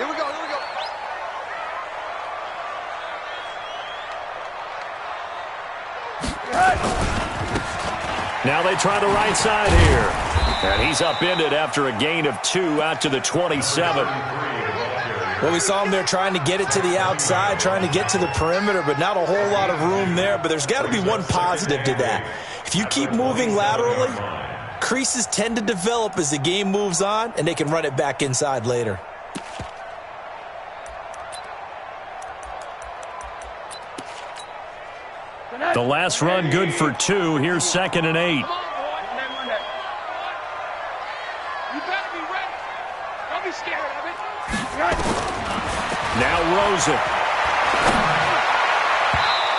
Here we go, here we go. Now they try the right side here. And he's upended after a gain of 2 out to the 27. Well, we saw him there trying to get it to the outside, trying to get to the perimeter, but not a whole lot of room there. But there's got to be one positive to that. If you keep moving laterally, creases tend to develop as the game moves on, and they can run it back inside later. The last run good for 2. Here's 2nd and 8. Now Rosen.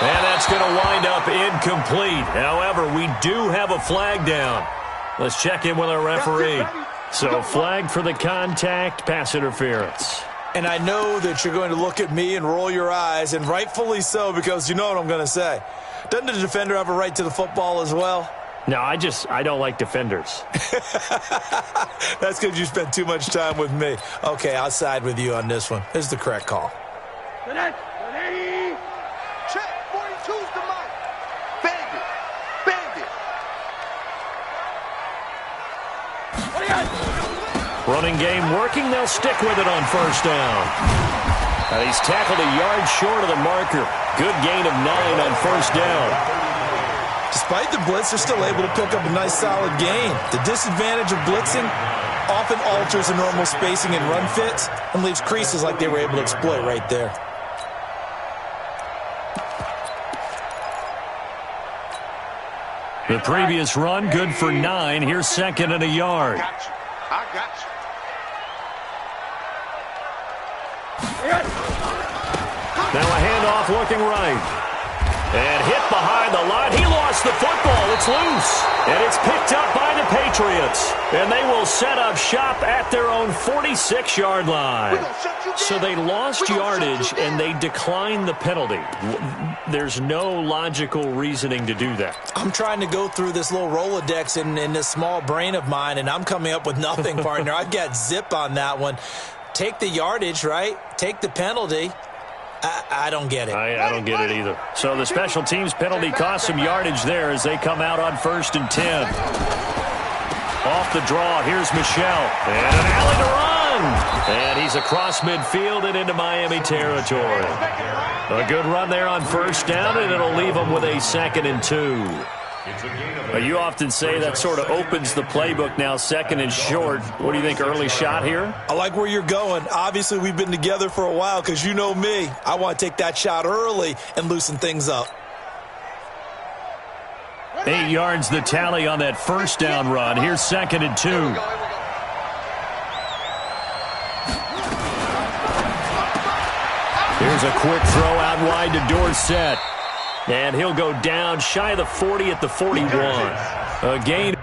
And that's going to wind up incomplete. However, we do have a flag down. Let's check in with our referee. So flag for the contact, pass interference. And I know that you're going to look at me and roll your eyes, and rightfully so, because you know what I'm going to say. Doesn't the defender have a right to the football as well? No, I don't like defenders. That's because you spent too much time with me. Okay, I'll side with you on this one. This is the correct call. Check, 42's the mic. Bandit. Running game working. They'll stick with it on first down. And he's tackled a yard short of the marker. Good gain of 9 on first down. Despite the blitz, they're still able to pick up a nice solid gain. The disadvantage of blitzing often alters the normal spacing and run fits and leaves creases like they were able to exploit right there. The previous run good for 9. Here's 2nd and a yard. I got you. Now a handoff looking right. And hit behind the line. He lost the football. It's loose. And it's picked up by the Patriots. And they will set up shop at their own 46-yard line. So they lost yardage and they declined the penalty. There's no logical reasoning to do that. I'm trying to go through this little Rolodex in this small brain of mine, and I'm coming up with nothing, partner. I've got zip on that one. Take the yardage, right? Take the penalty. I don't get it. I don't get it either. So the special teams penalty cost some yardage there as they come out on 1st and 10. Off the draw, here's Michel. And an alley to run. And he's across midfield and into Miami territory. A good run there on first down, and it'll leave them with a 2nd and 2. You often say that sort of opens the playbook now, 2nd and short. What do you think, early shot here? I like where you're going. Obviously, we've been together for a while because you know me. I want to take that shot early and loosen things up. 8 yards the tally on that first down run. Here's 2nd and 2. Here's a quick throw out wide to Dorsett. And he'll go down shy of the 40 at the 41. A gain.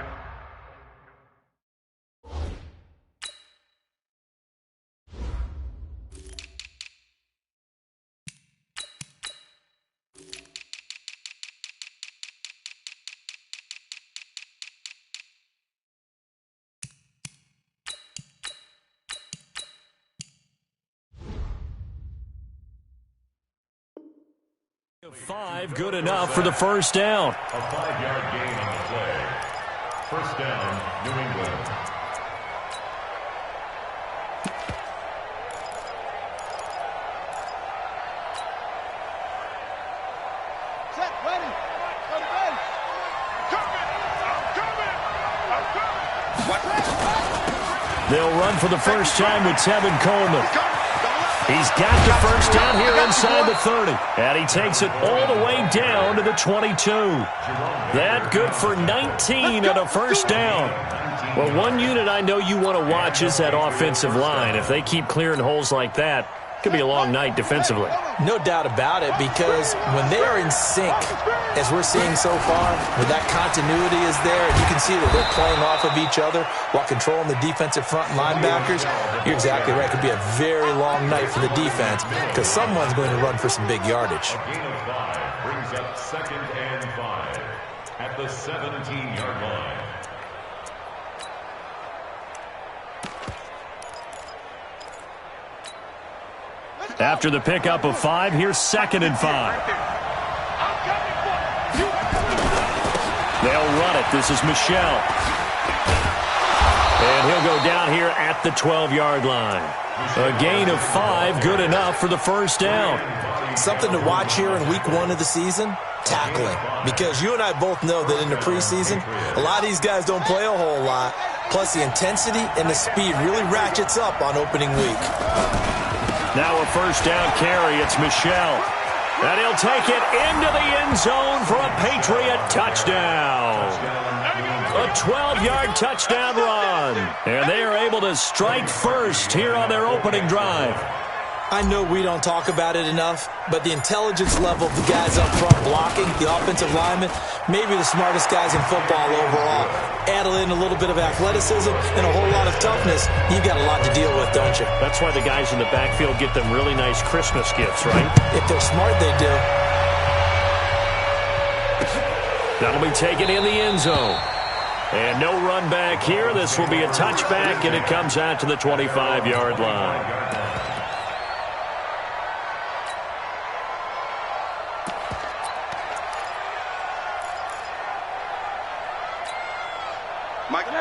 Five, good enough for the first down. A 5-yard gain on the play. First down, New England. Set, ready. On base. I'm coming. They'll run for the first time with Tevin Coleman. He's got the first down here inside the 30. And he takes it all the way down to the 22. That good for 19 on a first down. Well, one unit I know you want to watch is that offensive line. If they keep clearing holes like that, it could be a long night defensively. No doubt about it, because when they are in sync, as we're seeing so far, when that continuity is there, and you can see that they're playing off of each other while controlling the defensive front linebackers, you're exactly right. It could be a very long night for the defense because someone's going to run for some big yardage. A gain of 5 brings up 2nd and 5 at the 17-yard line. After the pickup of 5, here's 2nd and 5. They'll run it. This is Michelle. And he'll go down here at the 12-yard line. A gain of 5, good enough for the first down. Something to watch here in week 1 of the season, tackling. Because you and I both know that in the preseason, a lot of these guys don't play a whole lot. Plus, the intensity and the speed really ratchets up on opening week. Now a first down carry. It's Michelle. And he'll take it into the end zone for a Patriot touchdown. A 12-yard touchdown run. And they are able to strike first here on their opening drive. I know we don't talk about it enough, but the intelligence level of the guys up front blocking, the offensive linemen, maybe the smartest guys in football overall. Add in a little bit of athleticism and a whole lot of toughness, you've got a lot to deal with, don't you? That's why the guys in the backfield get them really nice Christmas gifts, right? If they're smart, they do. That'll be taken in the end zone. And no run back here. This will be a touchback, and it comes out to the 25-yard line.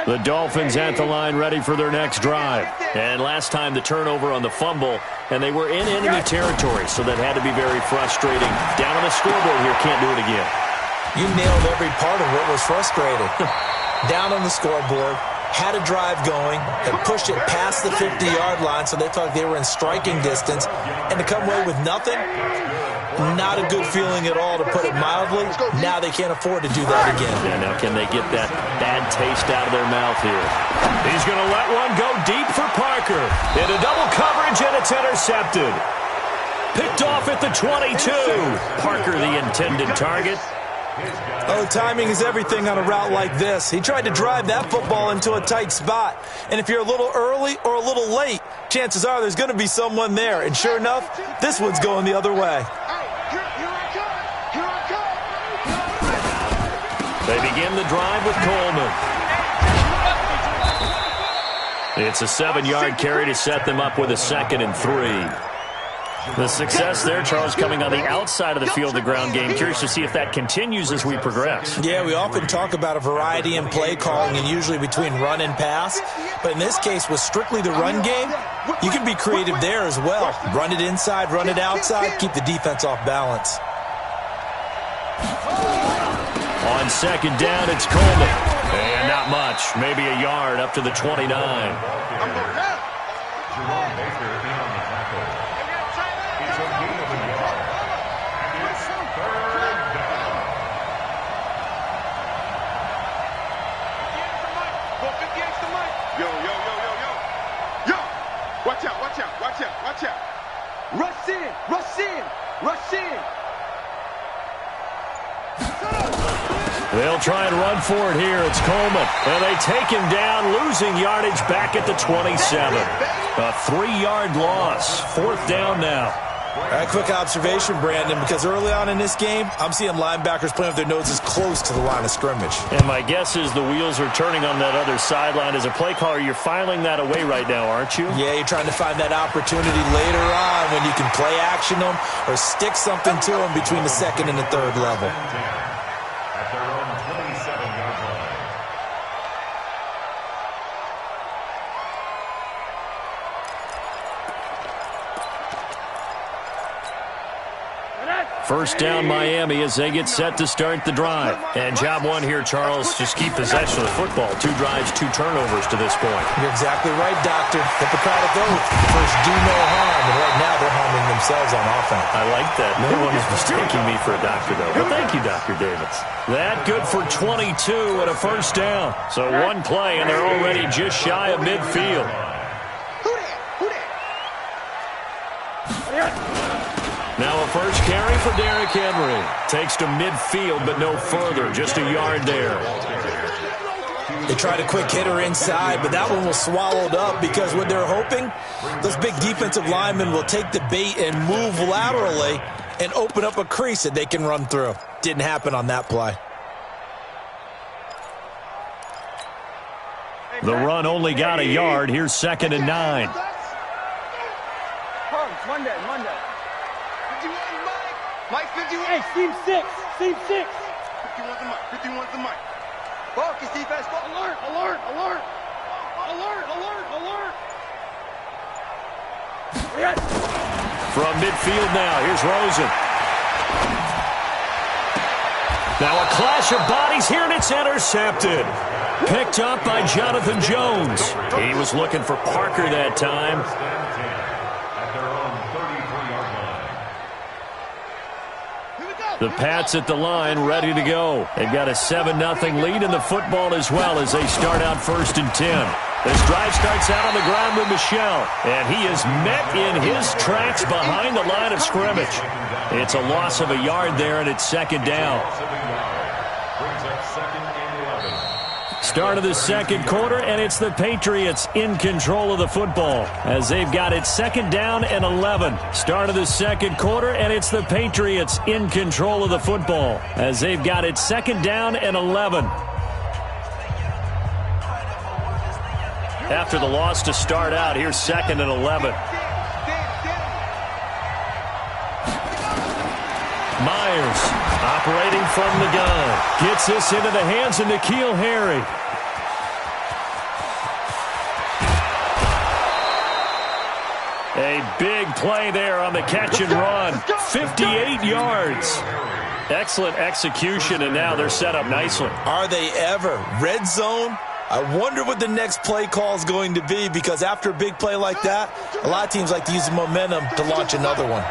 The Dolphins at the line ready for their next drive. And last time the turnover on the fumble, and they were in enemy territory, so that had to be very frustrating. Down on the scoreboard here, can't do it again. You nailed every part of what was frustrating. Down on the scoreboard, had a drive going, and pushed it past the 50-yard line so they thought they were in striking distance, and to come away with nothing, not a good feeling at all, to put it mildly. Now they can't afford to do that again. Yeah, now can they get that bad taste out of their mouth here? He's going to let one go deep for Parker. Into double coverage, and it's intercepted. Picked off at the 22. Parker, the intended target. Oh, timing is everything on a route like this. He tried to drive that football into a tight spot. And if you're a little early or a little late, chances are there's going to be someone there. And sure enough, this one's going the other way. They begin the drive with Coleman. It's a 7-yard carry to set them up with a 2nd and 3. The success there, Charles, coming on the outside of the field, the ground game. Curious to see if that continues as we progress. Yeah, we often talk about a variety in play calling and usually between run and pass. But in this case, with strictly the run game, you can be creative there as well. Run it inside, run it outside, keep the defense off balance. On 2nd down, it's Coleman. And not much, maybe a yard up to the 29. Watch out. Rush in. They'll try and run for it here. It's Coleman. And they take him down, losing yardage back at the 27. A 3-yard loss. 4th down now. A quick observation, Brandon, because early on in this game, I'm seeing linebackers playing with their noses close to the line of scrimmage. And my guess is the wheels are turning on that other sideline. As a play caller, you're filing that away right now, aren't you? Yeah, you're trying to find that opportunity later on when you can play action them or stick something to them between the 2nd and the 3rd level. At their own 27-yard line. First down, Miami, as they get set to start the drive. And job one here, Charles, just keep possession of the football. 2 drives, 2 turnovers to this point. You're exactly right, Doctor. Hippocratic oath. First, do no harm. And right now, they're harming themselves on offense. I like that. No one is mistaking me for a doctor, though. But thank you, Dr. Davis. That good for 22 and a first down. So 1 play, and they're already just shy of midfield. Now a first carry for Derrick Henry. Takes to midfield, but no further. Just a yard there. They tried a quick hitter inside, but that one was swallowed up because what they're hoping, those big defensive linemen will take the bait and move laterally and open up a crease that they can run through. Didn't happen on that play. The run only got a yard. Here's 2nd and 9. Monday. 51, Mike. Mike, 51. Hey, Team 6. Team 6. 51's the Mike. 51's the Mike. Focus, defense. Alert, alert, alert. Alert, alert, alert. From midfield now, here's Rosen. Now a clash of bodies here, and it's intercepted. Picked up by Jonathan Jones. He was looking for Parker that time. At their own 33-yard line. The Pats at the line, ready to go. They've got a 7-0 lead in the football as well as they start out 1st and 10. This drive starts out on the ground with Michel, and he is met in his tracks behind the line of scrimmage. It's a loss of a yard there, and it's 2nd down. Brings up 2nd and 11. Start of the 2nd quarter, and it's the Patriots in control of the football as they've got it 2nd down and 11. Start of the 2nd quarter, and it's the Patriots in control of the football as they've got it 2nd down and 11. After the loss to start out, here's 2nd and 11. Myers operating from the gun. Gets this into the hands of N'Keal Harry. A big play there on the catch and run. 58 yards. Excellent execution, and now they're set up nicely. Are they ever? Red zone? I wonder what the next play call is going to be, because after a big play like that, a lot of teams like to use the momentum to launch another one.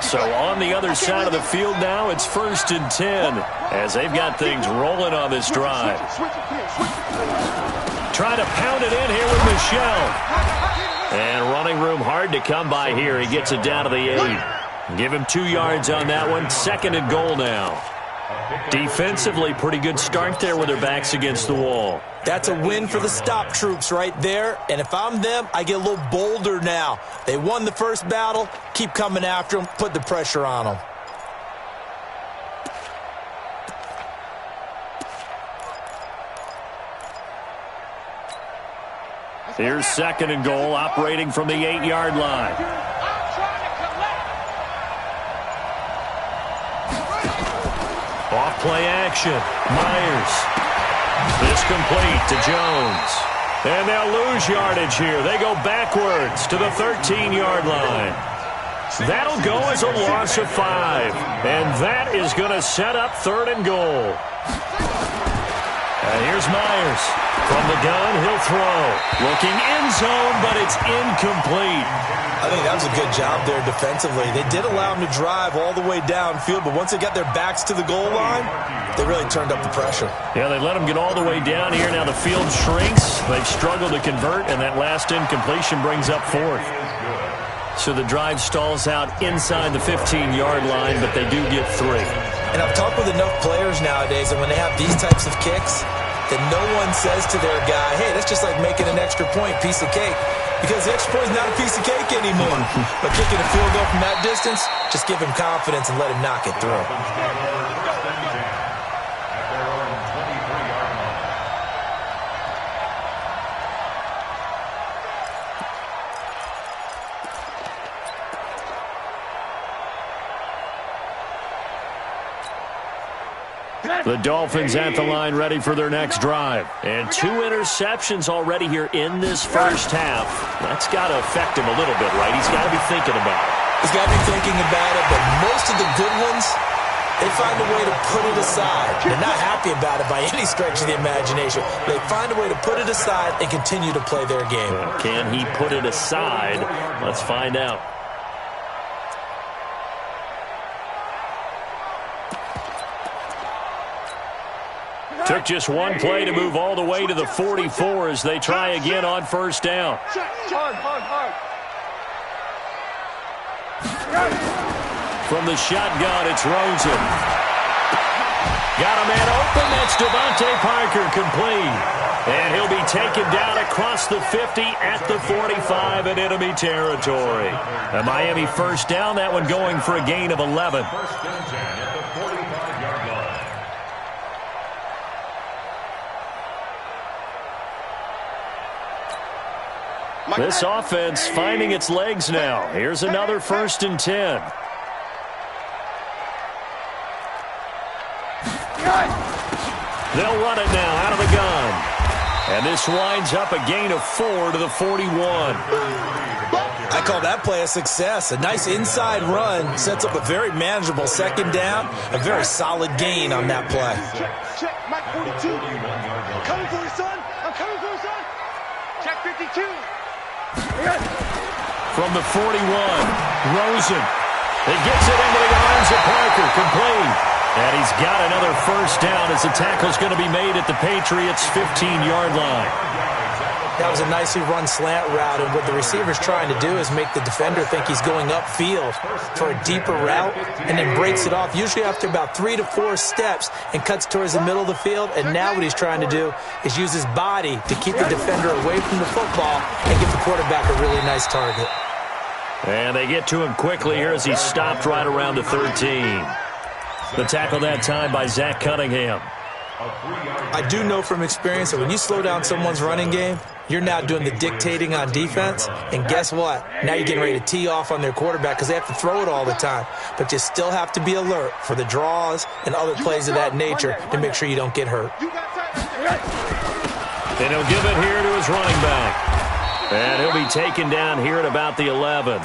So on the other side of the field now, it's 1st and 10 as they've got things rolling on this drive. Trying to pound it in here with Michel. And running room hard to come by here. He gets it down to the 8. Give him 2 yards on that one. 2nd and goal now. Defensively, pretty good start there with their backs against the wall. That's a win for the stop troops right there. And if I'm them, I get a little bolder now. They won the first battle. Keep coming after them. Put the pressure on them. Here's 2nd and goal, operating from the 8-yard line. Off play action. Myers. This complete to Jones. And they'll lose yardage here. They go backwards to the 13-yard line. That'll go as a loss of 5. And that is going to set up 3rd and goal. And here's Myers. From the gun, he'll throw. Looking end zone, but it's incomplete. I think that was a good job there defensively. They did allow him to drive all the way downfield, but once they got their backs to the goal line, they really turned up the pressure. Yeah, they let him get all the way down here. Now the field shrinks. They've struggled to convert, and that last incompletion brings up 4th. So the drive stalls out inside the 15-yard line, but they do get 3. And I've talked with enough players nowadays, and when they have these types of kicks, that no one says to their guy, hey, that's just like making an extra point, piece of cake. Because the extra point is not a piece of cake anymore. But kicking a field goal from that distance, just give him confidence and let him knock it through. The Dolphins at the line, ready for their next drive. And 2 interceptions already here in this first half. That's got to affect him a little bit, right? He's got to be thinking about it. He's got to be thinking about it, but most of the good ones, they find a way to put it aside. They're not happy about it by any stretch of the imagination. They find a way to put it aside and continue to play their game. Can he put it aside? Let's find out. Took just one play to move all the way to the 44 as they try again on 1st down. Hard. From the shotgun, it's Rosen. Got a man open. That's Devontae Parker, complete. And he'll be taken down across the 50 at the 45 in enemy territory. A Miami 1st down, that one going for a gain of 11. This offense finding its legs now. Here's another 1st and 10. They'll run it now out of the gun. And this winds up a gain of 4 to the 41. I call that play a success. A nice inside run sets up a very manageable 2nd down. A very solid gain on that play. Check, Mike 42. I'm coming for you, son. I'm coming for you, son. Check 52. From the 41, Rosen. He gets it into the arms of Parker, complete. And he's got another 1st down as the tackle's going to be made at the Patriots' 15-yard line. That was a nicely run slant route, and what the receiver's trying to do is make the defender think he's going upfield for a deeper route, and then breaks it off, usually after about 3 to 4 steps, and cuts towards the middle of the field. And now what he's trying to do is use his body to keep the defender away from the football and give the quarterback a really nice target. And they get to him quickly here as he's stopped right around the 13. The tackle that time by Zach Cunningham. I do know from experience that when you slow down someone's running game, you're now doing the dictating on defense. And guess what? Now you're getting ready to tee off on their quarterback because they have to throw it all the time. But you still have to be alert for the draws and other plays of that nature to make sure you don't get hurt. And he'll give it here to his running back. And he'll be taken down here at about the 11.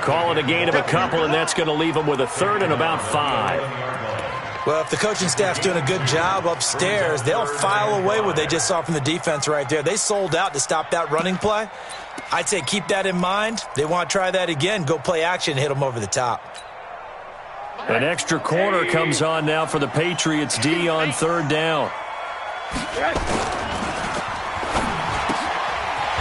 Call it a gain of a couple, and that's going to leave him with a 3rd and about 5. Well, if the coaching staff's doing a good job upstairs, they'll file away what they just saw from the defense right there. They sold out to stop that running play. I'd say keep that in mind. They want to try that again. Go play action and hit them over the top. An extra corner comes on now for the Patriots D on 3rd down.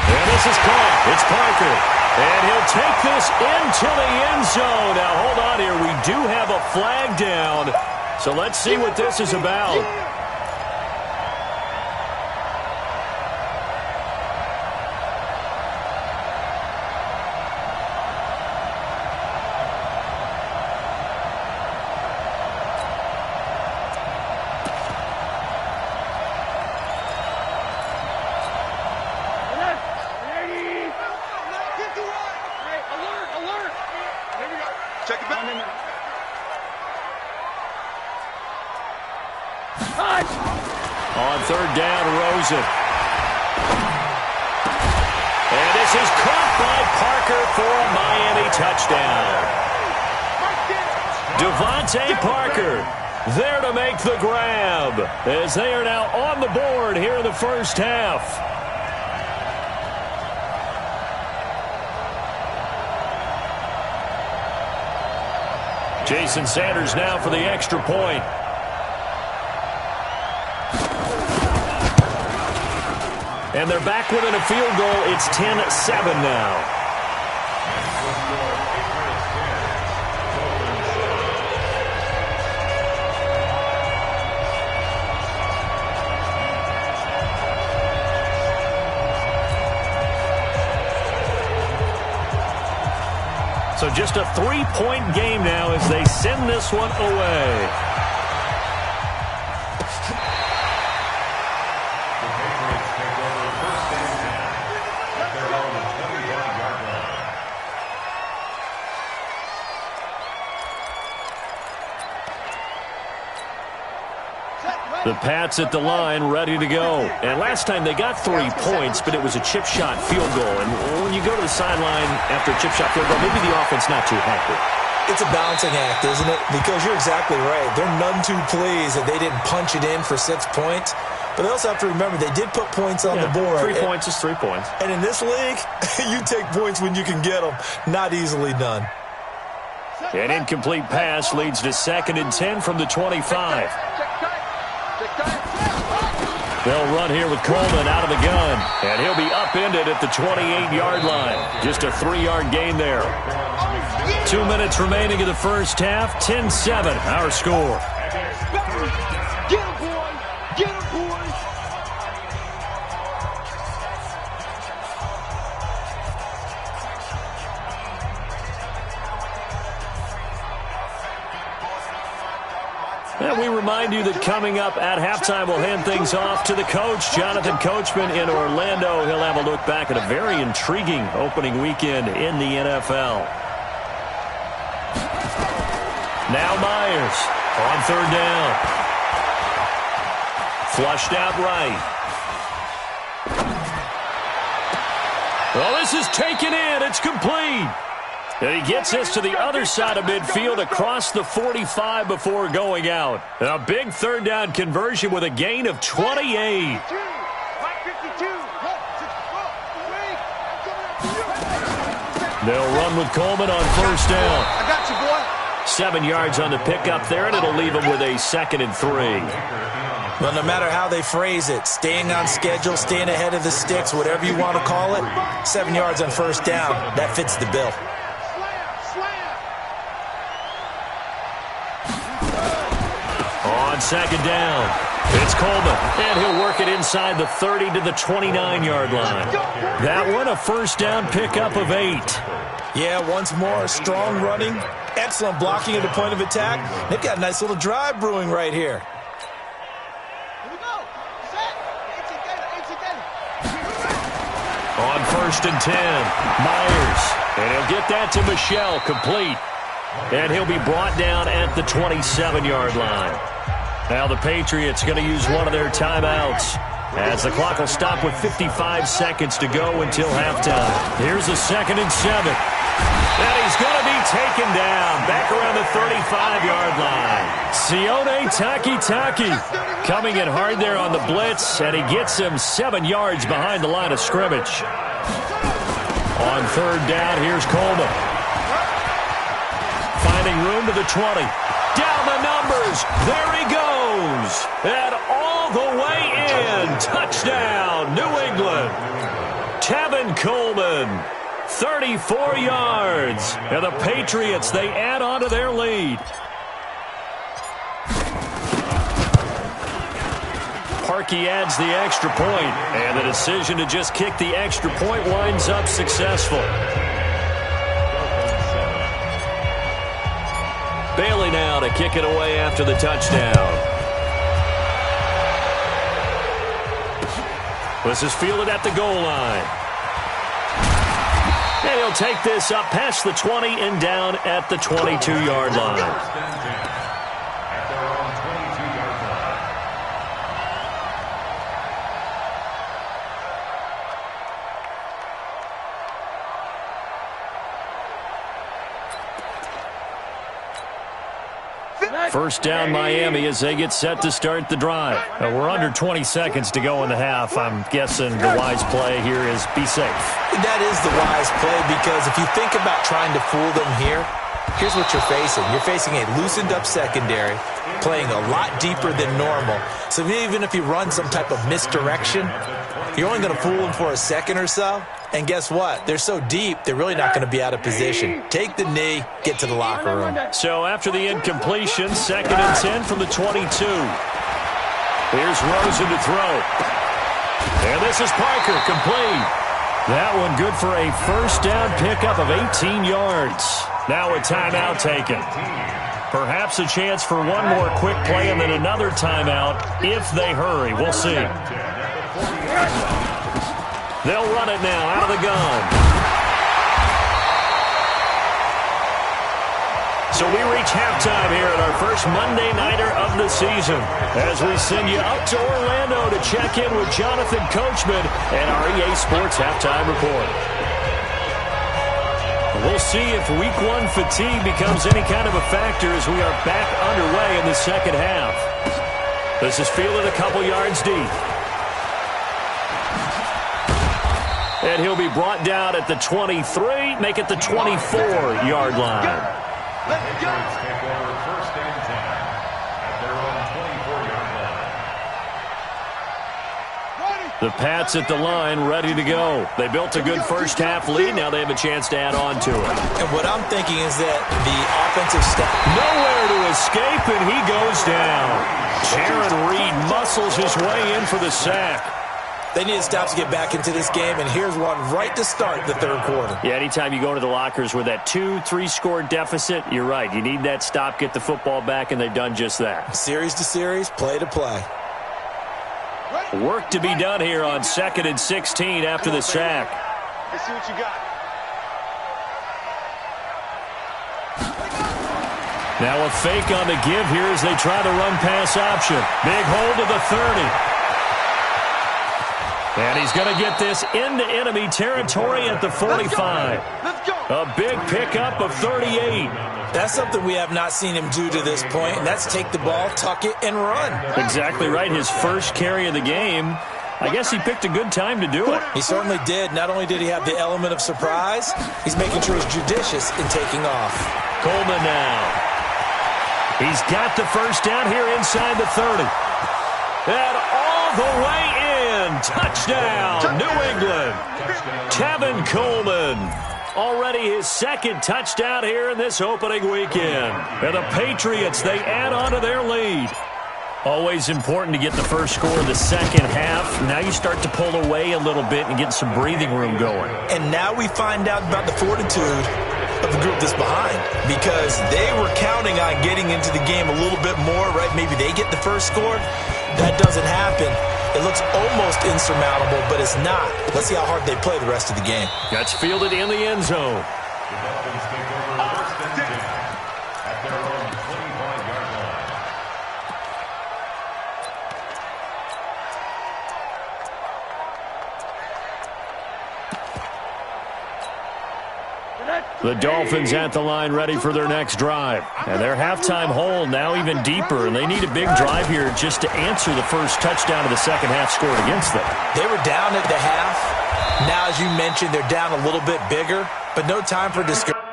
And this is caught. It's Parker. And he'll take this into the end zone. Now, hold on here. We do have a flag down. So let's see what this is about. Check it back. On 3rd down, Rosen. And this is caught by Parker for a Miami touchdown. Devontae Parker there to make the grab as they are now on the board here in the 1st half. Jason Sanders now for the extra point. And they're back within a field goal. It's 10-7 now. So just a 3-point game now as they send this one away. The Pats at the line, ready to go. And last time they got 3 points, but it was a chip shot field goal. And when you go to the sideline after a chip shot field goal, maybe the offense not too happy. It's a balancing act, isn't it? Because you're exactly right. They're none too pleased that they didn't punch it in for 6 points. But they also have to remember they did put points on the board. 3 points is 3 points. And in this league, you take points when you can get them. Not easily done. An incomplete pass leads to 2nd and 10 from the 25. They'll run here with Coleman out of the gun. And he'll be upended at the 28-yard line. Just a 3-yard gain there. 2 minutes remaining in the 1st half. 10-7, our score. Get him, boy! Get him, boy! And we remind you that coming up at halftime, we'll hand things off to the coach, Jonathan Coachman in Orlando. He'll have a look back at a very intriguing opening weekend in the NFL. Now Myers on third down. Flushed out right. Well, this is taken in. It's complete. And he gets this to the other side of midfield across the 45 before going out. A big third down conversion with a gain of 28. They'll run with Coleman on first down. I got you, boy. 7 yards on the pickup there, and it'll leave him with a 2nd and 3. Well, no matter how they phrase it, staying on schedule, staying ahead of the sticks, whatever you want to call it, 7 yards on first down, that fits the bill. On second down, it's Coleman, and he'll work it inside the 30 to the 29-yard line. That one, a first down pickup of 8. Yeah, once more, strong running, excellent blocking at the point of attack. They've got a nice little drive brewing right here. On first and 10, Myers, and he'll get that to Michel, complete. And he'll be brought down at the 27-yard line. Now the Patriots going to use one of their timeouts as the clock will stop with 55 seconds to go until halftime. Here's a 2nd and 7. And he's going to be taken down back around the 35-yard line. Sione Takitaki coming in hard there on the blitz, and he gets him 7 yards behind the line of scrimmage. On third down, here's Coleman. Finding room to the 20. Down the numbers. There he goes. And all the way in. Touchdown, New England. Tevin Coleman, 34 yards. And the Patriots, they add on to their lead. Parkey adds the extra point, and the decision to just kick the extra point winds up successful. Bailey now to kick it away after the touchdown. This is fielded at the goal line. And he'll take this up past the 20 and down at the 22-yard line. First down Miami as they get set to start the drive. We're under 20 seconds to go in the half. I'm guessing the wise play here is be safe. That is the wise play, because if you think about trying to fool them here, here's what you're facing. You're facing a loosened up secondary, playing a lot deeper than normal. So even if you run some type of misdirection, you're only going to fool them for a second or so. And guess what? They're so deep, they're really not going to be out of position. Take the knee, get to the locker room. So after the incompletion, 2nd and 10 from the 22. Here's Rosen to throw. And this is Parker, complete. That one good for a first down pickup of 18 yards. Now a timeout taken. Perhaps a chance for one more quick play and then another timeout if they hurry. We'll see. They'll run it now out of the gun. So we reach halftime here at our first Monday Nighter of the season as we send you up to Orlando to check in with Jonathan Coachman and our EA Sports Halftime Report. We'll see if Week 1 fatigue becomes any kind of a factor as we are back underway in the second half. This is fielded a couple yards deep. And he'll be brought down at the 23, make it the 24-yard line. The Pats at the line, ready to go. They built a good first-half lead. Now they have a chance to add on to it. And what I'm thinking is that the offensive staff... Nowhere to escape, and he goes down. Jaron Reed muscles his way in for the sack. They need a stop to get back into this game, and here's one right to start the third quarter. Yeah, anytime you go into the lockers with that 2-3 score deficit, you're right. You need that stop, get the football back, and they've done just that. Series to series, play to play. Work to be done here on 2nd and 16 after the sack. Let's see what you got. Now a fake on the give here as they try the run-pass option. Big hold of the 30. And he's going to get this into enemy territory at the 45. Let's go. A big pickup of 38. That's something we have not seen him do to this point, and that's take the ball, tuck it, and run. Exactly right. His first carry of the game. I guess he picked a good time to do it. He certainly did. Not only did he have the element of surprise, he's making sure he's judicious in taking off. Coleman now. He's got the first down here inside the 30. And all the way in. Touchdown, New England. Tevin Coleman. Already his second touchdown here in this opening weekend. And the Patriots, they add on to their lead. Always important to get the first score of the second half. Now you start to pull away a little bit and get some breathing room going. And now we find out about the fortitude of the group that's behind, because they were counting on getting into the game a little bit more, right? Maybe they get the first score. That doesn't happen. It looks almost insurmountable, but it's not. Let's see how hard they play the rest of the game. That's fielded in the end zone. The Dolphins take over 1st and 10 at their own 25-yard line. The Dolphins at the line ready for their next drive. And their halftime hole now even deeper, and they need a big drive here just to answer the first touchdown of the second half scored against them. They were down at the half. Now, as you mentioned, they're down a little bit bigger, but no time for discouragement.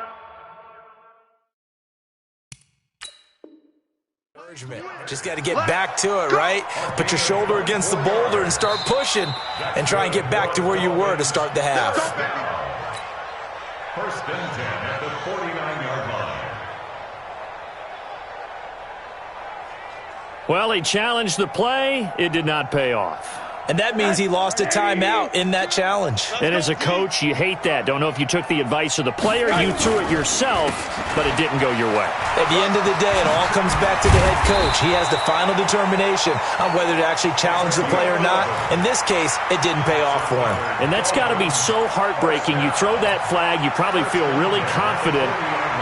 Just got to get back to it, right? Put your shoulder against the boulder and start pushing and try and get back to where you were to start the half. 1st and 10 at the 49-yard line. Well, he challenged the play. It did not pay off. And that means he lost a timeout in that challenge. And as a coach, you hate that. Don't know if you took the advice of the player, you threw it yourself, but it didn't go your way. At the end of the day, it all comes back to the head coach. He has the final determination on whether to actually challenge the play or not. In this case, it didn't pay off for him. And that's got to be so heartbreaking. You throw that flag, you probably feel really confident,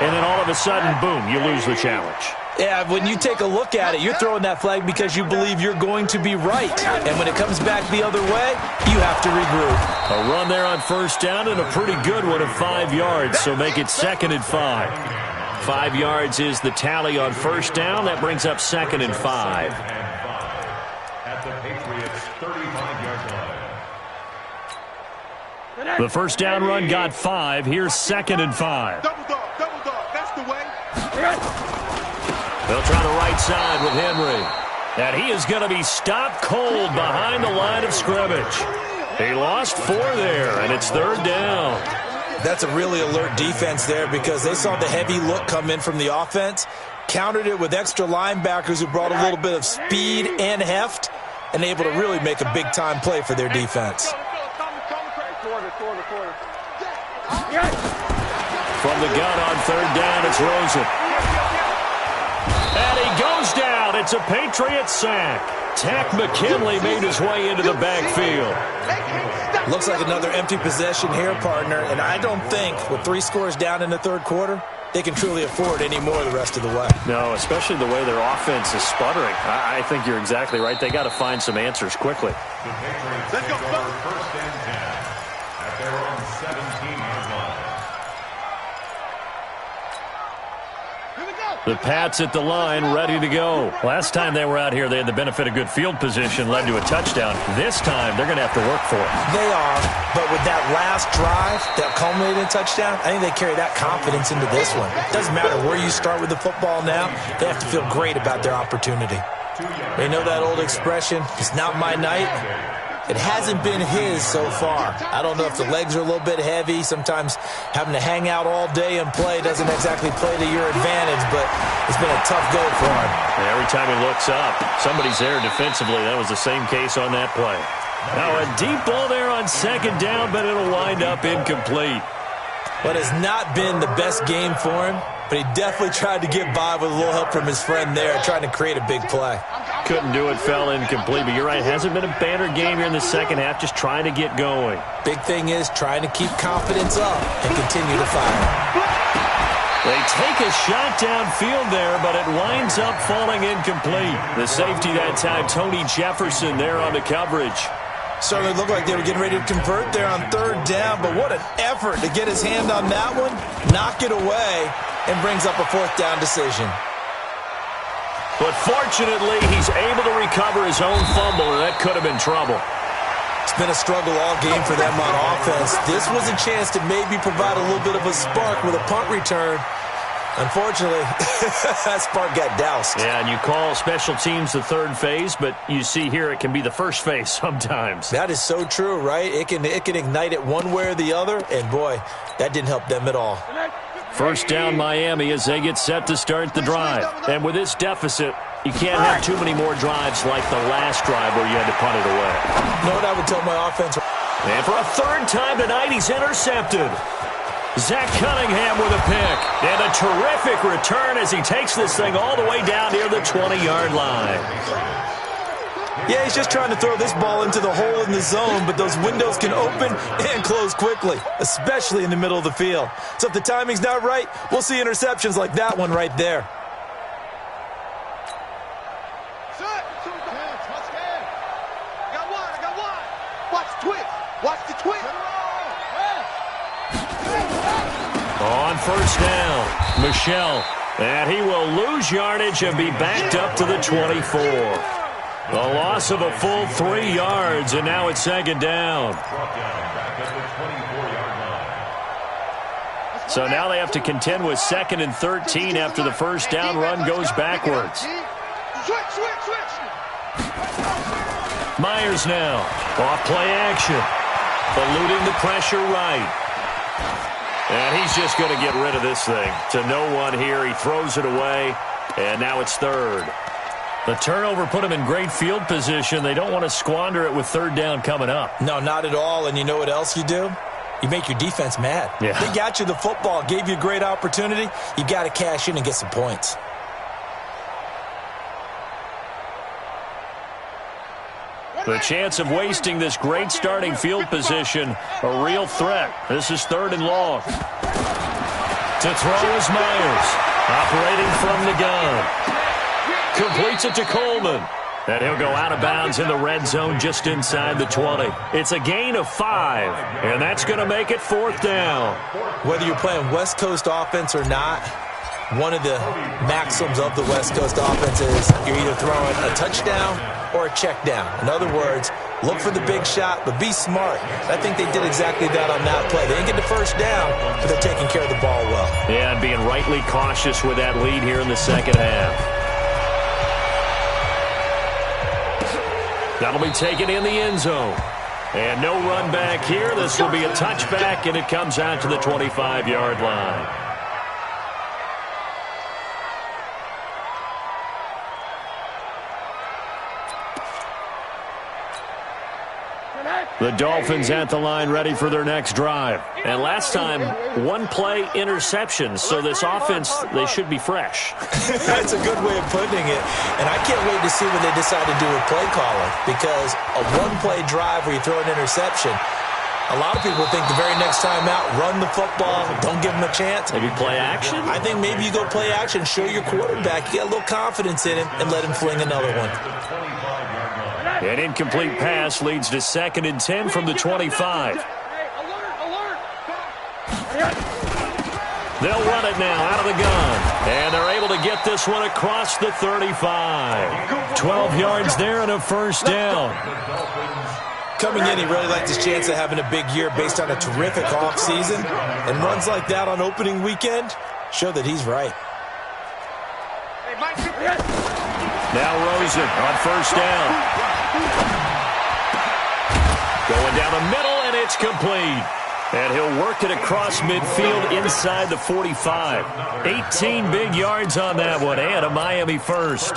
and then all of a sudden, boom, you lose the challenge. Yeah, when you take a look at it, you're throwing that flag because you believe you're going to be right. And when it comes back the other way, you have to regroup. A run there on first down and a pretty good one of 5 yards, so make it 2nd and 5. 5 yards is the tally on first down. That brings up 2nd and 5. At the Patriots' 35-yard line. The first down run got 5. Here's 2nd and 5. Double dog, that's the way. They'll try the right side with Henry. And he is going to be stopped cold behind the line of scrimmage. He lost 4 there, and it's 3rd down. That's a really alert defense there because they saw the heavy look come in from the offense, countered it with extra linebackers who brought a little bit of speed and heft, and able to really make a big-time play for their defense. From the gun on 3rd down, it's Rosen. And he goes down. It's a Patriots sack. Tack McKinley made his way into the backfield. Looks like another empty possession here, partner, and I don't think with 3 scores down in the third quarter, they can truly afford any more the rest of the way. No, especially the way their offense is sputtering. I think you're exactly right. They got to find some answers quickly. The Patriots take over 1st and 10 at their own 17-yard line. The Pats at the line, ready to go. Last time they were out here, they had the benefit of good field position, led to a touchdown. This time, they're going to have to work for it. They are, but with that last drive that culminated in a touchdown, I think they carry that confidence into this one. It doesn't matter where you start with the football now. They have to feel great about their opportunity. They know that old expression, it's not my night. It hasn't been his so far. I don't know if the legs are a little bit heavy. Sometimes having to hang out all day and play doesn't exactly play to your advantage, but it's been a tough go for him. And every time he looks up, somebody's there defensively. That was the same case on that play. Now a deep ball there on second down, but it'll wind up incomplete. But it's not been the best game for him, but he definitely tried to get by with a little help from his friend there, trying to create a big play. Couldn't do it, fell incomplete, but you're right, hasn't been a banner game here in the second half, just trying to get going. Big thing is trying to keep confidence up and continue to fire. They take a shot downfield there, but it winds up falling incomplete. The safety that time, Tony Jefferson, there on the coverage. Certainly looked like they were getting ready to convert there on third down, but what an effort to get his hand on that one, knock it away, and brings up a fourth down decision. But fortunately, he's able to recover his own fumble, and that could have been trouble. It's been a struggle all game for them on offense. This was a chance to maybe provide a little bit of a spark with a punt return. Unfortunately, that spark got doused. Yeah, and you call special teams the third phase, but you see here it can be the first phase sometimes. That is so true, right? It can ignite it one way or the other, and boy, that didn't help them at all. First down Miami as they get set to start the drive. And with this deficit, you can't have too many more drives like the last drive where you had to punt it away. You know what I would tell my offense? And for a third time tonight, he's intercepted. Zach Cunningham with a pick. And a terrific return as he takes this thing all the way down near the 20-yard line. Yeah, he's just trying to throw this ball into the hole in the zone, but those windows can open and close quickly, especially in the middle of the field. So if the timing's not right, we'll see interceptions like that one right there. On first down, Michel. And he will lose yardage and be backed up to the 24. The loss of a full 3 yards, and now it's second down. So now they have to contend with 2nd and 13 after the first down run goes backwards. Myers now, off play action, eluding the pressure right. And he's just going to get rid of this thing. To no one here, he throws it away, and now it's third. The turnover put him in great field position. They don't want to squander it with third down coming up. No, not at all. And you know what else you do? You make your defense mad. Yeah. They got you the football, gave you a great opportunity. You got to cash in and get some points. The chance of wasting this great starting field position, a real threat. This is 3rd and long. To throw is Myers, operating from the gun. Completes it to Coleman. And he'll go out of bounds in the red zone just inside the 20. It's a gain of 5, and that's going to make it 4th down. Whether you're playing West Coast offense or not, one of the maxims of the West Coast offense is you're either throwing a touchdown or a check down. In other words, look for the big shot, but be smart. I think they did exactly that on that play. They didn't get the first down, but they're taking care of the ball well. Yeah, and being rightly cautious with that lead here in the second half. That'll be taken in the end zone. And no run back here. This will be a touchback, and it comes out to the 25-yard line. The Dolphins at the line ready for their next drive. And last time, 1-play interceptions. So this offense, they should be fresh. That's a good way of putting it. And I can't wait to see what they decide to do with play calling. Because a 1-play drive where you throw an interception, a lot of people think the very next time out, run the football, don't give them a chance. Maybe play action? I think maybe you go play action, show your quarterback, you get a little confidence in him, and let him fling another one. An incomplete pass leads to 2nd and 10 from the 25. They'll run it now out of the gun. And they're able to get this one across the 35. 12 yards there and a first down. Coming in, he really liked his chance of having a big year based on a terrific offseason. And runs like that on opening weekend show that he's right. Now Rosen on first down. Going down the middle, and it's complete. And he'll work it across midfield inside the 45. 18 big yards on that one, and a Miami first.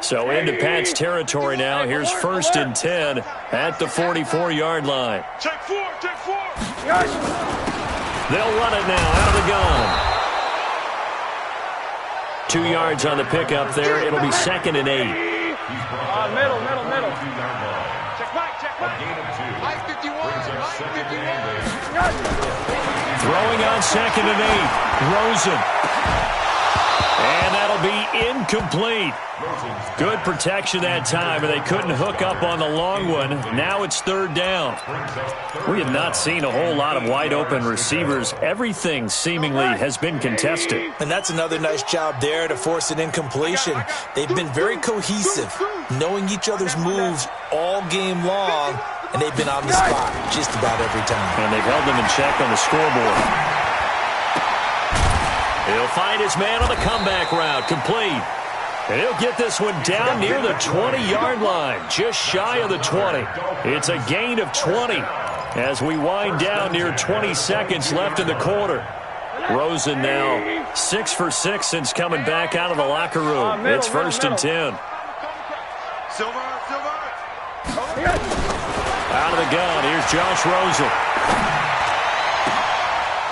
So into Pat's territory now. Here's 1st and 10 at the 44-yard line. Check four, check four. They'll run it now out of the gun. 2 yards on the pickup there. It'll be 2nd and 8. Middle. Check back. Line 51, line 51. Throwing on 2nd and 8. Rosen. And that'll be incomplete. Good protection that time, and they couldn't hook up on the long one. Now it's 3rd down. We have not seen a whole lot of wide-open receivers. Everything seemingly has been contested. And that's another nice job there to force an incompletion. They've been very cohesive, knowing each other's moves all game long, and they've been on the spot just about every time. And they've held them in check on the scoreboard. He'll find his man on the comeback route, complete. And he'll get this one down near the 20-yard line, just shy of the 20. It's a gain of 20 as we wind down near 20 seconds left in the quarter. Rosen now 6 for 6 since coming back out of the locker room. It's 1st and 10. Silver. Out of the gun, here's Josh Rosen.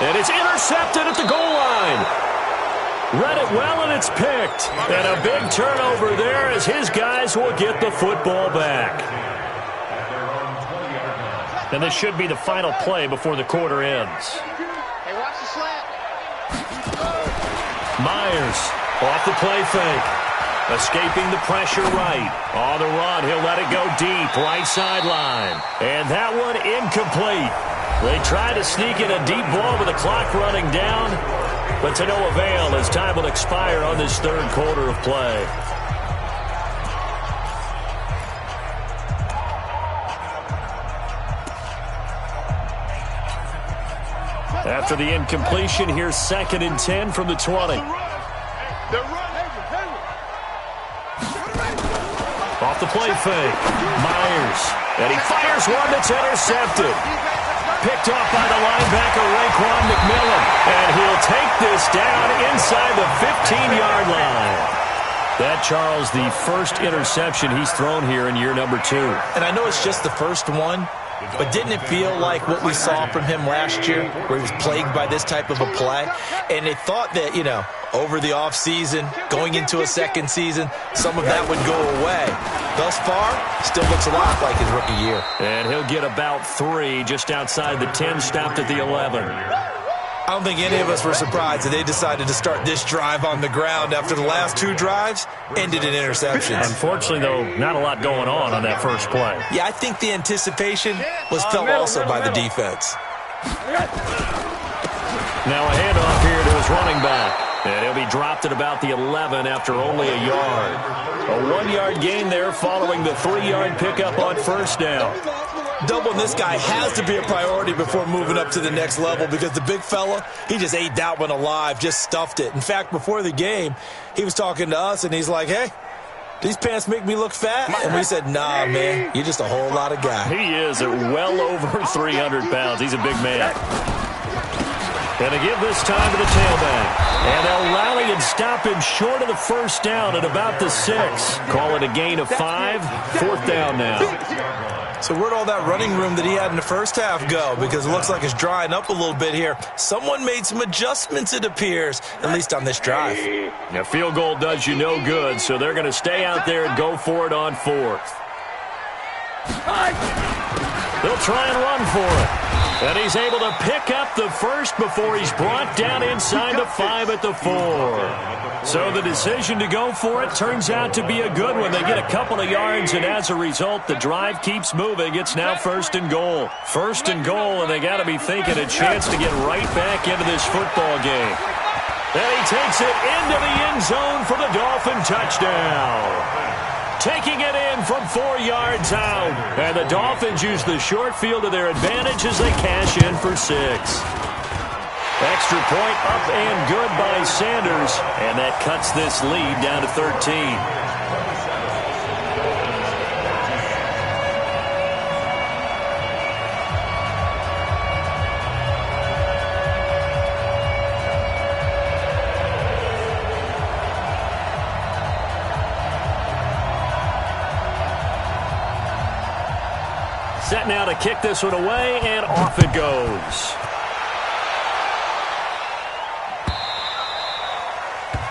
And it's intercepted at the goal line. Read it well, and it's picked. And a big turnover there as his guys will get the football back. And this should be the final play before the quarter ends. Hey, watch the slant. Myers off the play fake. Escaping the pressure right. On the run, he'll let it go deep, right sideline. And that one incomplete. They try to sneak in a deep ball with the clock running down, but to no avail as time will expire on this 3rd quarter of play. After the incompletion, here's 2nd and 10 from the 20. Off the play fake. Myers. And he fires one that's intercepted. Picked off by the linebacker, Raekwon McMillan. And he'll take this down inside the 15-yard line. That, Charles, the first interception he's thrown here in year number 2. And I know it's just the first one, but didn't it feel like what we saw from him last year, where he was plagued by this type of a play? And they thought that, over the offseason, going into a second season, some of that would go away. Thus far, still looks a lot like his rookie year. And he'll get about 3 just outside the 10, stopped at the 11. I don't think any of us were surprised that they decided to start this drive on the ground after the last 2 drives ended in interceptions. Unfortunately, though, not a lot going on that first play. Yeah, I think the anticipation was felt also by the defense. Now a handoff here to his running back. And he'll be dropped at about the 11 after only a yard. A 1-yard gain there following the 3-yard pickup on 1st down. Doubling this guy has to be a priority before moving up to the next level, because the big fella, he just ate that one alive, just stuffed it. In fact, before the game, he was talking to us, and he's like, hey, these pants make me look fat? And we said, nah, man, you're just a whole lot of guy. He is at well over 300 pounds. He's a big man. And they give this time to the tailback. And they'll rally and stop him short of the 1st down at about the 6. Call it a gain of 5. 4th down now. So where'd all that running room that he had in the first half go? Because it looks like it's drying up a little bit here. Someone made some adjustments, it appears, at least on this drive. A field goal does you no good, so they're going to stay out there and go for it on 4th. They'll try and run for it. And he's able to pick up the 1st before he's brought down inside the 5 at the 4. So the decision to go for it turns out to be a good one. They get a couple of yards, and as a result, the drive keeps moving. It's now 1st and goal. 1st and goal, and they got to be thinking a chance to get right back into this football game. And he takes it into the end zone for the Dolphin touchdown. Taking it in from 4 yards out. And the Dolphins use the short field to their advantage as they cash in for 6. Extra point up and good by Sanders. And that cuts this lead down to 13. now to kick this one away, and off it goes.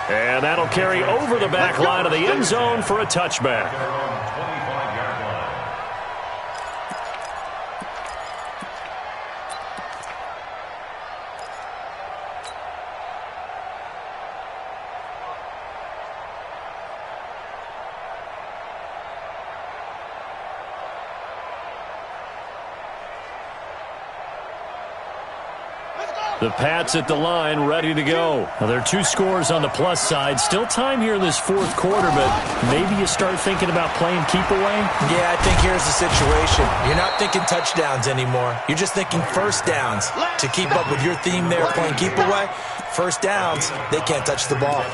And that'll carry over the back line of the end zone for a touchback. The Pats at the line, ready to go. Now, there are 2 scores on the plus side. Still time here in this fourth quarter, but maybe you start thinking about playing keep away? Yeah, I think here's the situation. You're not thinking touchdowns anymore. You're just thinking first downs. To keep up with your theme there, playing keep away, first downs, they can't touch the ball.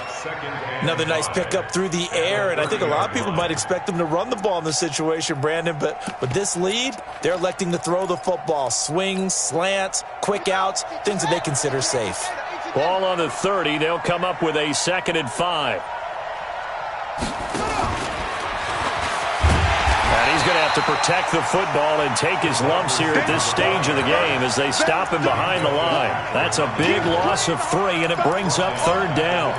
Another nice pickup through the air, and I think a lot of people might expect them to run the ball in this situation, Brandon, but with this lead, they're electing to throw the football. Swings, slants, quick outs, things that they consider safe. Ball on the 30. They'll come up with a 2nd and 5. And he's going to have to protect the football and take his lumps here at this stage of the game as they stop him behind the line. That's a big loss of 3, and it brings up 3rd down.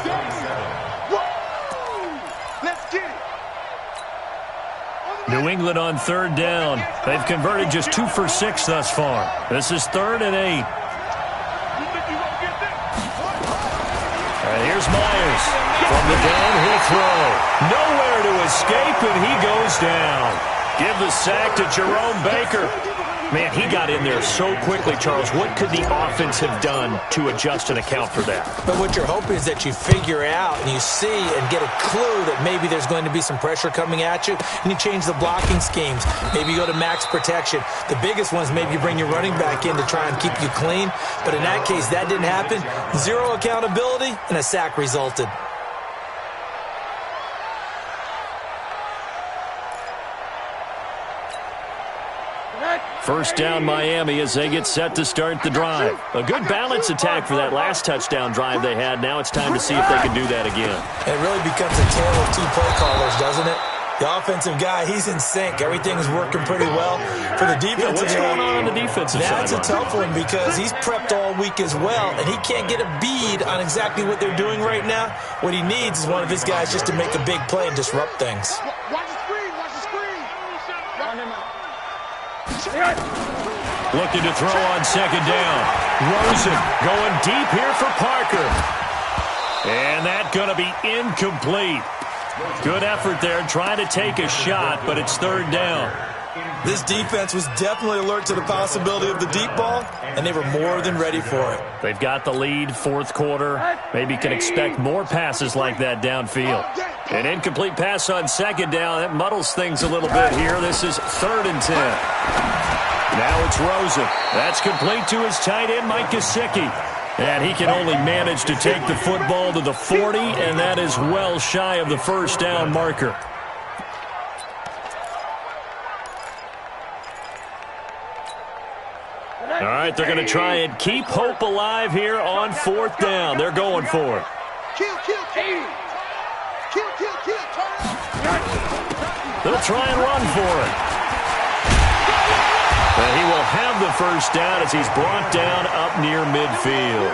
New England on 3rd down. They've converted just 2 for 6 thus far. This is 3rd and 8. And here's Myers from the downhill throw. Nowhere to escape, and he goes down. Give the sack to Jerome Baker. Man, he got in there so quickly, Charles. What could the offense have done to adjust and account for that? But what you're hoping is that you figure out and you see and get a clue that maybe there's going to be some pressure coming at you, and you change the blocking schemes. Maybe you go to max protection. The biggest one is maybe you bring your running back in to try and keep you clean. But in that case, that didn't happen. 0 accountability, and a sack resulted. First down Miami as they get set to start the drive. A good balance attack for that last touchdown drive they had. Now it's time to see if they can do that again. It really becomes a tale of 2 play callers, doesn't it? The offensive guy, he's in sync. Everything's working pretty well. For the defensive what's going on the defensive side? That's a tough one because he's prepped all week as well, and he can't get a bead on exactly what they're doing right now. What he needs is one of his guys just to make a big play and disrupt things. Watch the screen. Watch the screen. Looking to throw on 2nd down. Rosen going deep here for Parker. And that's going to be incomplete. Good effort there trying to take a shot, but it's 3rd down. This defense was definitely alert to the possibility of the deep ball, and they were more than ready for it. They've got the lead, 4th quarter. Maybe can expect more passes like that downfield. An incomplete pass on 2nd down. That muddles things a little bit here. This is 3rd and 10. Now it's Rosen. That's complete to his tight end, Mike Gesicki. And he can only manage to take the football to the 40, and that is well shy of the first down marker. All right, they're going to try and keep hope alive here on 4th down. They're going for it. They'll try and run for it. And he will have the first down as he's brought down up near midfield.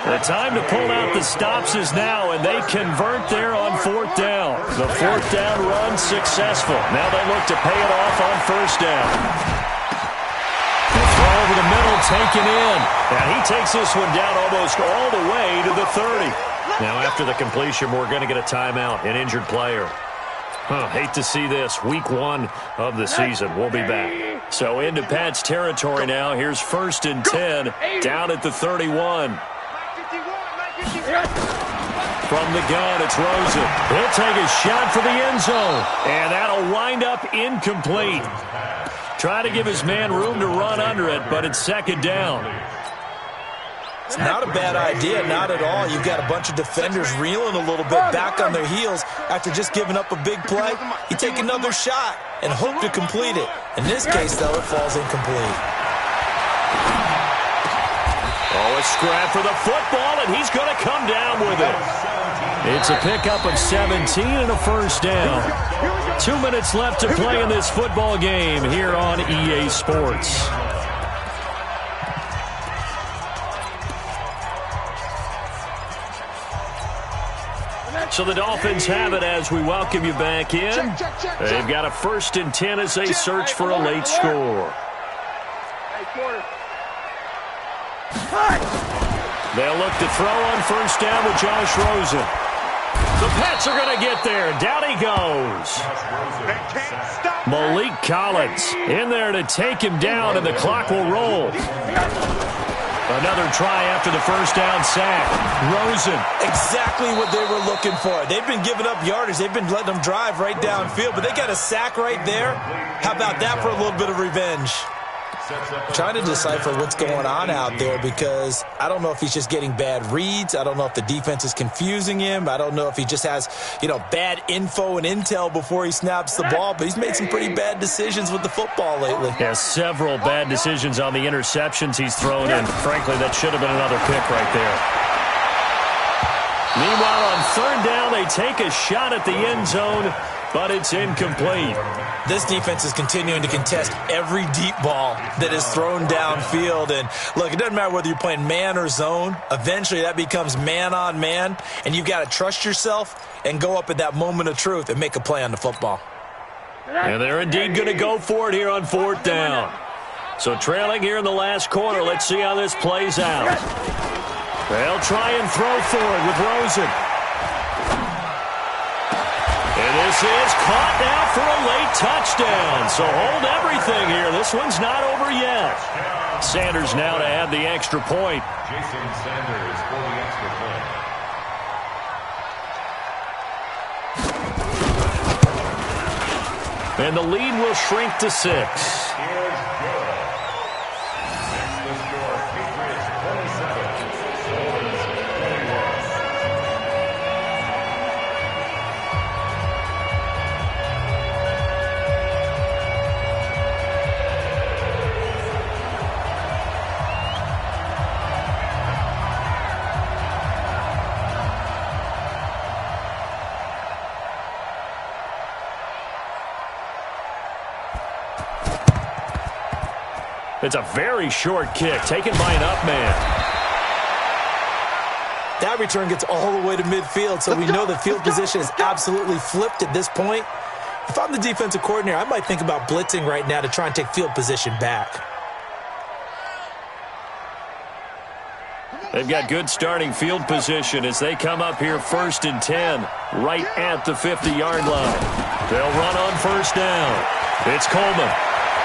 The time to pull out the stops is now, and they convert there on 4th down. The 4th down run successful. Now they look to pay it off on 1st down. The throw over the middle taken in. And he takes this one down almost all the way to the 30. Now after the completion, we're going to get a timeout, an injured player. Hate to see this. Week 1 of the season. We'll be back. So into Pat's territory now. Here's 1st and 10 down at the 31. From the gun, it's Rosen. He'll take a shot for the end zone. And that'll wind up incomplete. Try to give his man room to run under it, but it's 2nd down. It's not a bad idea, not at all. You've got a bunch of defenders reeling a little bit back on their heels after just giving up a big play. You take another shot and hope to complete it. In this case, though, it falls incomplete. Oh, a scrap for the football, and he's going to come down with it. It's a pickup of 17 and a first down. 2 minutes left to play in this football game here on EA Sports. So the Dolphins have it as we welcome you back in. They've got a 1st and 10 as they search for a late score. They'll look to throw on 1st down with Josh Rosen. The Pats are going to get there. Down he goes. Malik Collins in there to take him down, and the clock will roll. Another try after the 1st down sack. Rosen. Exactly what they were looking for. They've been giving up yardage. They've been letting them drive right downfield, but they got a sack right there. How about that for a little bit of revenge? Trying to decipher what's going on out there because I don't know if he's just getting bad reads. I don't know if the defense is confusing him. I don't know if he just has, bad info and intel before he snaps the ball. But he's made some pretty bad decisions with the football lately. Yeah, several bad decisions on the interceptions he's thrown, and frankly, that should have been another pick right there. Meanwhile, on 3rd down, they take a shot at the end zone, but it's incomplete. This defense is continuing to contest every deep ball that is thrown downfield. And, look, it doesn't matter whether you're playing man or zone. Eventually, that becomes man-on-man, and you've got to trust yourself and go up at that moment of truth and make a play on the football. And they're indeed going to go for it here on 4th down. So trailing here in the last quarter, let's see how this plays out. They'll try and throw for it with Rosen. And this is caught now for a late touchdown. So hold everything here. This one's not over yet. Sanders now to add the extra point. Jason Sanders for the extra point. And the lead will shrink to 6. Here's Joe. Next the score, Patriots 27, Dolphins 21. It's a very short kick taken by an up man. That return gets all the way to midfield, so we know the field position is absolutely flipped at this point. If I'm the defensive coordinator, I might think about blitzing right now to try and take field position back. They've got good starting field position as they come up here 1st and 10, right at the 50-yard line. They'll run on 1st down. It's Coleman.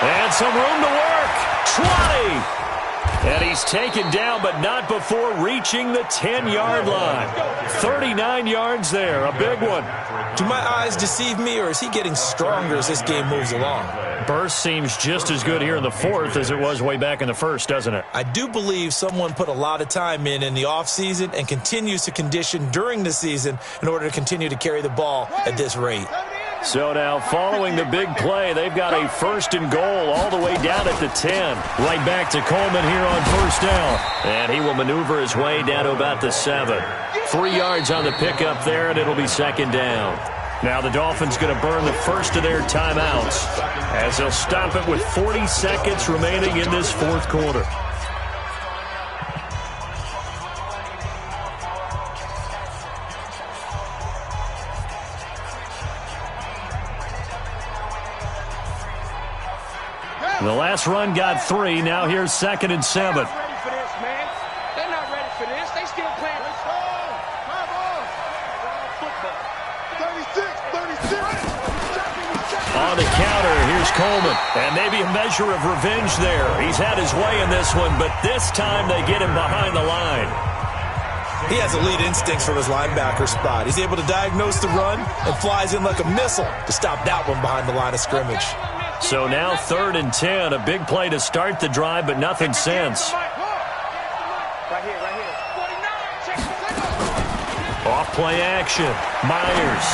And some room to work. 20. And he's taken down, but not before reaching the 10-yard line. 39 yards there, a big one. Do my eyes deceive me, or is he getting stronger as this game moves along? Burst seems just as good here in the 4th as it was way back in the 1st, doesn't it? I do believe someone put a lot of time in the offseason and continues to condition during the season in order to continue to carry the ball at this rate. So now, following the big play, they've got a 1st and goal all the way down at the 10. Right back to Coleman here on 1st down. And he will maneuver his way down to about the 7. 3 yards on the pickup there, and it'll be 2nd down. Now the Dolphins going to burn the first of their timeouts as they'll stop it with 40 seconds remaining in this 4th quarter. The last run got 3. Now here's 2nd and 7. They're not ready for this, man. They're not ready for this. They still playing. Football. 36. On the counter, here's Coleman. And maybe a measure of revenge there. He's had his way in this one, but this time they get him behind the line. He has elite instincts from his linebacker spot. He's able to diagnose the run and flies in like a missile to stop that one behind the line of scrimmage. So now 3rd and 10, a big play to start the drive, but nothing since. Right here. Off play action, Myers.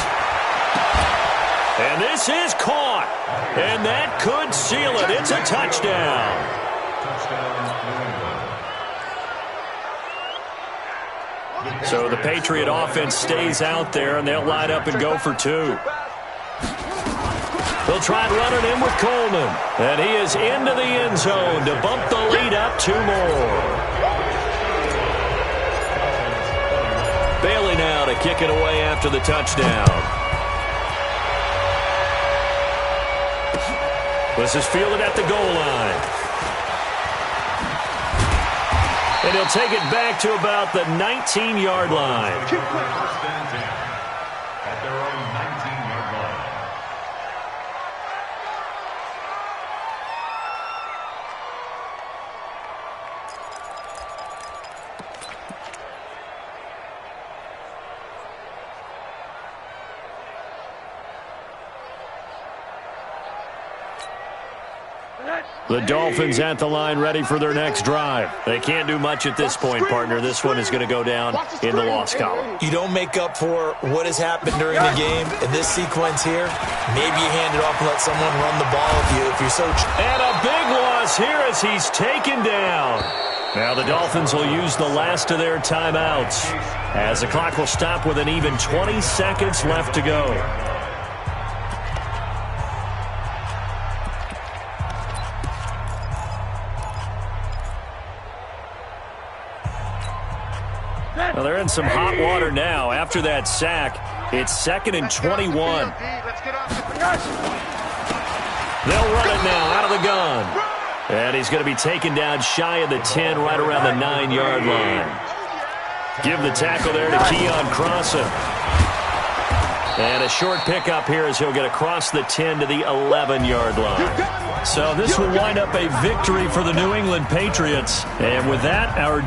And this is caught. And that could seal it. It's a touchdown. So the Patriot offense stays out there, and they'll line up and go for two. They'll try and run it in with Coleman. And he is into the end zone to bump the lead up two more. Bailey now to kick it away after the touchdown. This is fielded at the goal line. And he'll take it back to about the 19-yard line. First and 10 at their own 19-yard line. The Dolphins at the line ready for their next drive. They can't do much at this point, partner. This one is going to go down in the loss column. You don't make up for what has happened during the game. In this sequence here, maybe you hand it off and let someone run the ball if you're so... And a big loss here as he's taken down. Now the Dolphins will use the last of their timeouts as the clock will stop with an even 20 seconds left to go. Well, they're in some hot water now. After that sack, it's 2nd and 21. They'll run it now out of the gun. And he's going to be taken down shy of the 10, right around the 9-yard line. Give the tackle there to Keon Crossan. And a short pickup here as he'll get across the 10 to the 11-yard line. So this will wind up a victory for the New England Patriots. And with that, our